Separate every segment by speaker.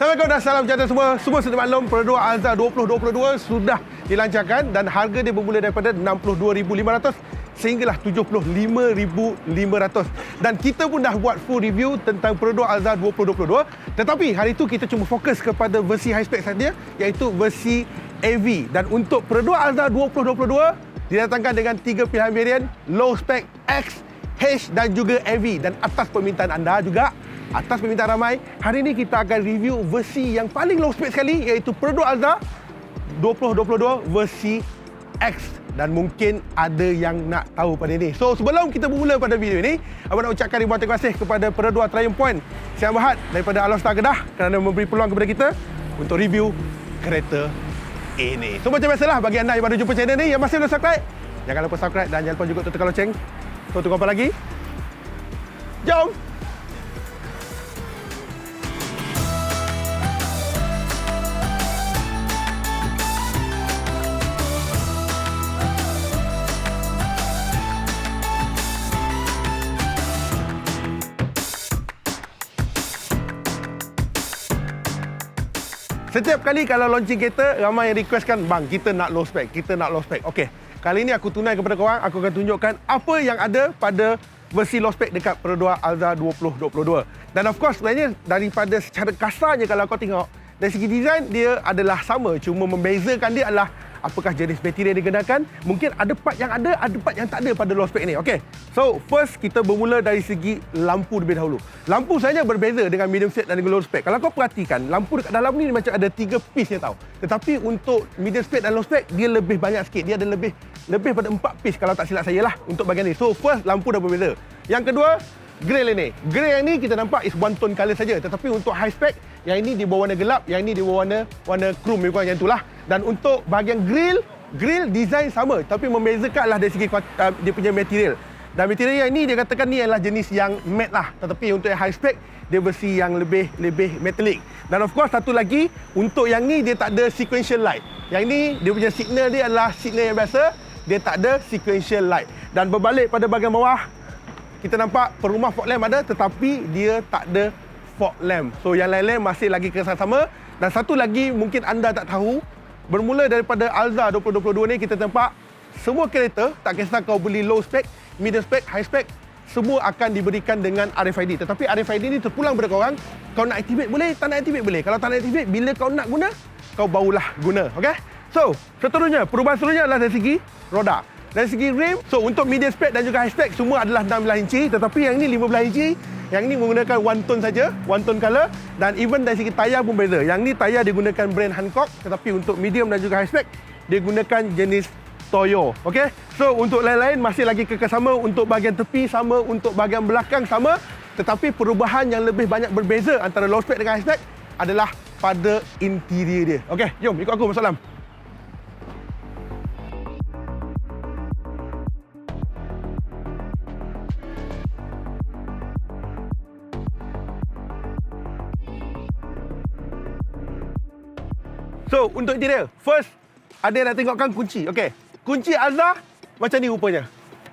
Speaker 1: Assalamualaikum dan salam sejahtera semua. Semua sudah maklum Perodua Alza 2022 sudah dilancarkan dan harga dia bermula daripada 62,500 sehinggalah 75,500. Dan kita pun dah buat full review tentang Perodua Alza 2022. Tetapi hari itu kita cuma fokus kepada versi high spec saja, iaitu versi AV. Dan untuk Perodua Alza 2022 didatangkan dengan 3 pilihan varian, low spec, X, H dan juga AV. Dan atas permintaan anda juga, atas permintaan ramai, hari ini kita akan review versi yang paling low spec sekali, iaitu Perodua Alza 2022 versi X. Dan mungkin ada yang nak tahu pada ini. So sebelum kita bermula pada video ini, abang nak ucapkan ribuan terima kasih kepada Perodua Triumph Point Siang Berhad daripada Alor Star Kedah kerana memberi peluang kepada kita untuk review kereta ini. So macam biasalah, bagi anda yang baru jumpa channel ni, yang masih belum subscribe, jangan lupa subscribe dan jangan lupa juga tekan loceng. So tunggu apa lagi? Jom! Setiap kali kalau launching kereta, ramai yang requestkan, bang, kita nak low spec, kita nak low spec. Okey, kali ini aku tunai kepada korang, aku akan tunjukkan apa yang ada pada versi low spec dekat Perodua Alza 2022. Dan of course, sebenarnya daripada secara kasarnya kalau kau tengok, dari segi design dia adalah sama, cuma membezakan dia adalah apakah jenis material yang digunakan. Mungkin ada part yang ada part yang tak ada pada low spec ni. Okey. So, first kita bermula dari segi lampu lebih dahulu. Lampu sebenarnya berbeza dengan medium spec dan dengan low spec. Kalau kau perhatikan, lampu dekat dalam ni macam ada 3 piece tau. Tetapi untuk medium spec dan low spec, dia lebih banyak sikit. Dia ada lebih pada 4 piece kalau tak silap saya lah untuk bahagian ni. So, first lampu dah berbeza. Yang kedua, grill ini. Grill yang ni kita nampak is one tone colour saja. Tetapi untuk high spec, yang ini dia berwarna gelap, yang ini dia berwarna chrome, lebih kurang macam itulah. Dan untuk bahagian grill design sama, tapi membezakanlah dari segi dia punya material. Dan material yang ini dia katakan ni adalah jenis yang matte lah. Tetapi untuk yang high spec, dia versi yang lebih metallic. Dan of course satu lagi, untuk yang ni dia tak ada sequential light. Yang ni dia punya signal dia adalah signal yang biasa, dia tak ada sequential light. Dan berbalik pada bahagian bawah, kita nampak perumah fog lamp ada, tetapi dia tak ada fog lamp. So yang lain-lain masih lagi kesan sama. Dan satu lagi mungkin anda tak tahu, bermula daripada Alza 2022 ni kita nampak semua kereta, tak kisah kau beli low spec, medium spec, high spec, semua akan diberikan dengan RFID. Tetapi RFID ni terpulang pada korang, kau nak activate boleh, tak nak activate boleh. Kalau tak nak activate, bila kau nak guna, kau barulah guna. Okay? So, seterusnya, perubahan seterusnya adalah dari segi roda. Dari segi rim, so untuk medium spec dan juga high spec semua adalah 16 inci, tetapi yang ni 15 inci. Yang ni menggunakan one tone saja, one tone color. Dan even dari segi tayar pun beza. Yang ni tayar dia gunakan brand Hankook, tetapi untuk medium dan juga high spec dia gunakan jenis Toyo. Okey. So untuk lain-lain masih lagi kekal sama, untuk bahagian tepi sama, untuk bahagian belakang sama, tetapi perubahan yang lebih banyak berbeza antara low spec dengan high spec adalah pada interior dia. Okey, jom ikut aku masuk dalam. So, untuk interior, first, ada yang nak tengokkan kunci. Okey, kunci Alza macam ni rupanya.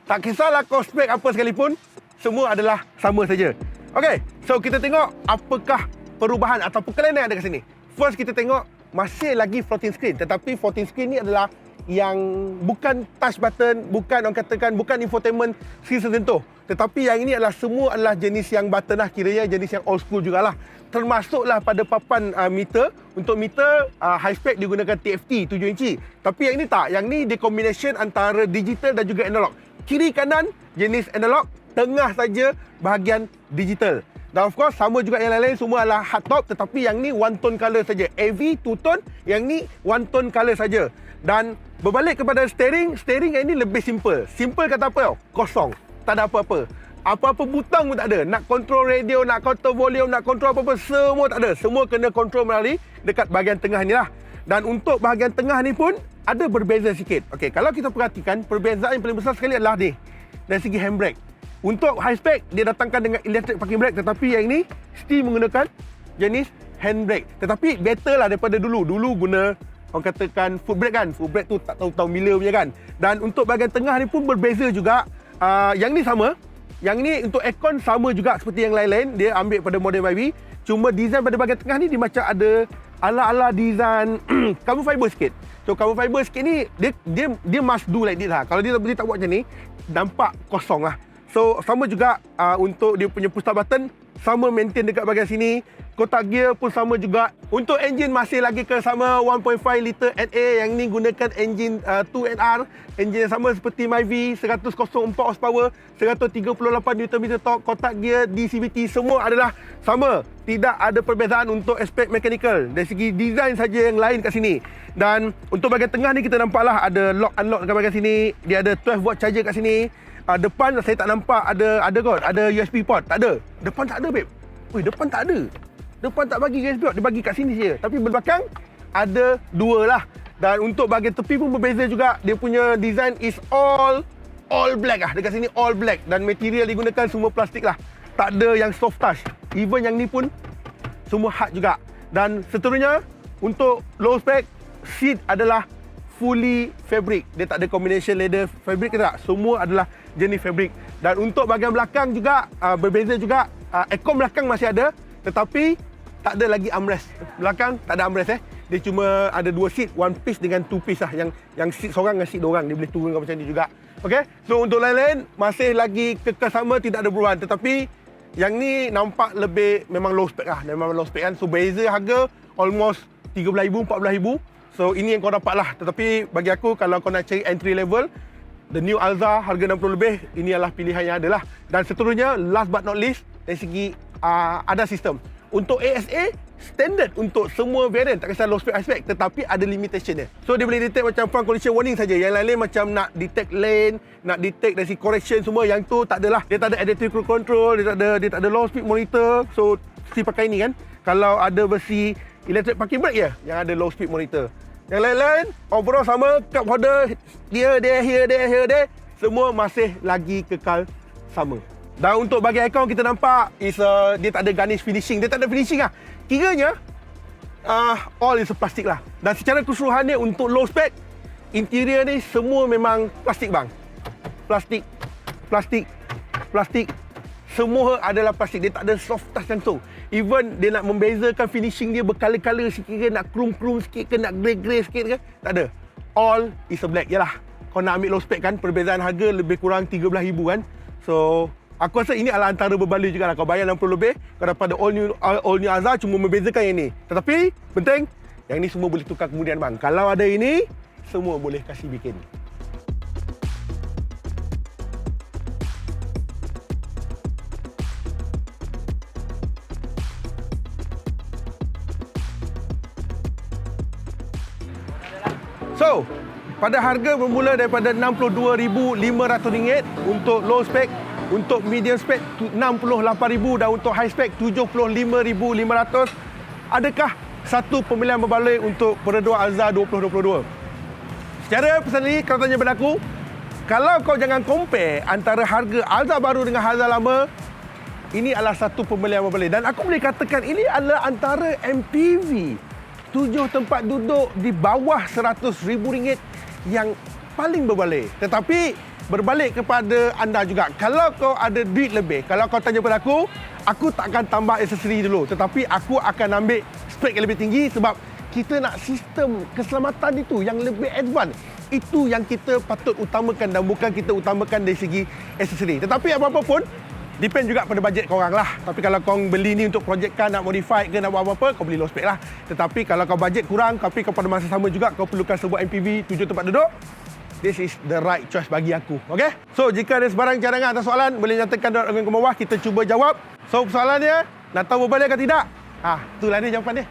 Speaker 1: Tak kisahlah kau spek apa sekalipun, semua adalah sama saja. Okey, so kita tengok apakah perubahan atau kelainan yang ada kat sini. First, kita tengok masih lagi floating screen. Tetapi floating screen ni adalah yang bukan touch button, bukan orang katakan, bukan infotainment screen sentuh. Tetapi yang ini adalah semua adalah jenis yang button lah, kiranya jenis yang old school jugalah. Termasuklah pada papan meter. Untuk meter high spec digunakan TFT 7 inci. Tapi yang ini tak. Yang ni dia combination antara digital dan juga analog. Kiri kanan jenis analog, tengah saja bahagian digital. Dan of course sama juga yang lain-lain semua adalah hardtop, tetapi yang ni one tone color saja. AV two tone, yang ni one tone color saja. Dan berbalik kepada steering yang ini lebih simple. Simple kata apa tau? Kosong. Tak ada apa-apa. Apa-apa butang pun tak ada. Nak kontrol radio, nak kontrol volume, nak kontrol apa-apa, semua tak ada. Semua kena kontrol melalui dekat bahagian tengah ni lah. Dan untuk bahagian tengah ni pun ada berbeza sikit. Okey, kalau kita perhatikan, perbezaan yang paling besar sekali adalah ni. Dari segi handbrake. Untuk high spec, dia datangkan dengan electric parking brake. Tetapi yang ni, still menggunakan jenis handbrake. Tetapi better lah daripada dulu. Dulu guna, orang katakan, foot brake kan. Foot brake tu tak tahu mila punya kan. Dan untuk bahagian tengah ni pun berbeza juga. Yang ni sama. Yang ni untuk aircon sama juga seperti yang lain-lain. Dia ambil pada model YB. Cuma design pada bahagian tengah ni dia macam ada ala-ala design carbon fiber sikit. So carbon fiber sikit ni dia must do like this lah. Kalau dia tak buat macam ni, nampak kosong lah. So sama juga untuk dia punya push start button, sama maintain dekat bahagian sini. Kotak gear pun sama juga. Untuk engine masih lagi ke sama 1.5 liter NA. Yang ni gunakan engine 2NR. Engine yang sama seperti Myvi, 104 horsepower, 138 Nm torque. Kotak gear, DCVT semua adalah sama. Tidak ada perbezaan untuk aspek mechanical. Dari segi design saja yang lain kat sini. Dan untuk bahagian tengah ni kita nampaklah ada lock unlock dekat bahagian sini. Dia ada 12 watt charger kat sini. Depan saya tak nampak ada USB port. Tak ada. Depan tak ada, babe. Ui, depan tak ada. Depan tak bagi USB port, dia bagi kat sini saja. Tapi belakang ada dua lah. Dan untuk bahagian tepi pun berbeza juga. Dia punya design is all black lah. Dekat sini all black. Dan material digunakan semua plastik lah. Tak ada yang soft touch. Even yang ni pun semua hard juga. Dan seterusnya untuk low spec, seat adalah fully fabric. Dia tak ada combination leather fabric ke tak. Semua adalah jenis fabric. Dan untuk bahagian belakang juga berbeza juga. Aircon belakang masih ada. Tetapi tak ada lagi armrest. Belakang tak ada armrest. Dia cuma ada dua seat, one piece dengan two piece lah. Yang seat seorang dengan seat dua orang. Dia boleh turun macam ni juga. Okay? So untuk lain-lain masih lagi kekal sama, tidak ada perubahan. Tetapi yang ni nampak lebih memang low spec lah. Memang low spec kan. So beza harga almost 13,000, 14,000. So ini yang kau dapat lah. Tetapi bagi aku kalau kau nak cari entry level, the new Alza harga 60 lebih, ini adalah pilihan yang ada lah. Dan seterusnya, last but not least, dari segi ada sistem. Untuk ASA, standard untuk semua variant, tak kisah low spec, high spec, tetapi ada limitation dia. So dia boleh detect macam front collision warning saja. Yang lain-lain macam nak detect lane, nak detect dari segi correction semua, yang tu tak adalah. Dia tak ada adaptive cruise control, dia tak ada low speed monitor. So si pakai ni kan. Kalau ada versi electric parking brake ya, yang ada low speed monitor. Yang lain-lain overall sama, cup holder here there, semua masih lagi kekal sama. Dan untuk bahagian aircon kita nampak dia tak ada garnish finishing. Dia tak ada finishing lah. Kiranya all is plastik lah. Dan secara keseluruhannya untuk low spec, interior ni semua memang plastik bang. Plastik. Semua adalah plastik. Dia tak ada soft touch langsung. Even dia nak membezakan finishing dia berkala-kala sikit ke, nak krum-krum sikit ke, nak grey-grey sikit ke, tak ada. All is a black. Yalah, kau nak ambil low spec kan, perbezaan harga lebih kurang 13,000 kan. So aku rasa ini adalah antara berbaloi juga lah. Kau bayar 60 lebih, kau dapat all new Alza, cuma membezakan yang ni. Tetapi, penting, yang ni semua boleh tukar kemudian bang. Kalau ada ini, semua boleh kasih bikin. So, pada harga bermula daripada RM62,500 untuk low spec, untuk medium spec RM68,000 dan untuk high spec RM75,500. Adakah satu pemilihan berbaloi untuk Peredua Alza 2022? Secara personally, kalau tanya pada aku, kalau kau jangan compare antara harga Alza baru dengan Alza lama, ini adalah satu pemilihan berbaloi. Dan aku boleh katakan ini adalah antara MPV 7 tempat duduk di bawah RM100,000 yang paling berbaloi. Tetapi berbalik kepada anda juga. Kalau kau ada duit lebih, kalau kau tanya pada aku tak akan tambah aksesori dulu. Tetapi aku akan ambil spek yang lebih tinggi sebab kita nak sistem keselamatan itu yang lebih advance. Itu yang kita patut utamakan dan bukan kita utamakan dari segi aksesori. Tetapi apa-apa pun, depend juga pada bajet korang lah. Tapi kalau kau beli ni untuk projek car, nak modify ke, nak buat apa-apa, kau beli low spec lah. Tetapi kalau kau bajet kurang, tapi kau pada masa sama juga, kau perlukan sebuah MPV 7 tempat duduk, this is the right choice bagi aku. Okay? So, jika ada sebarang cadangan atau soalan, boleh nyatakan dalam komen ke bawah, kita cuba jawab. So, soalannya, nak tahu berbaloi ke tidak? Itulah dia jawapan dia.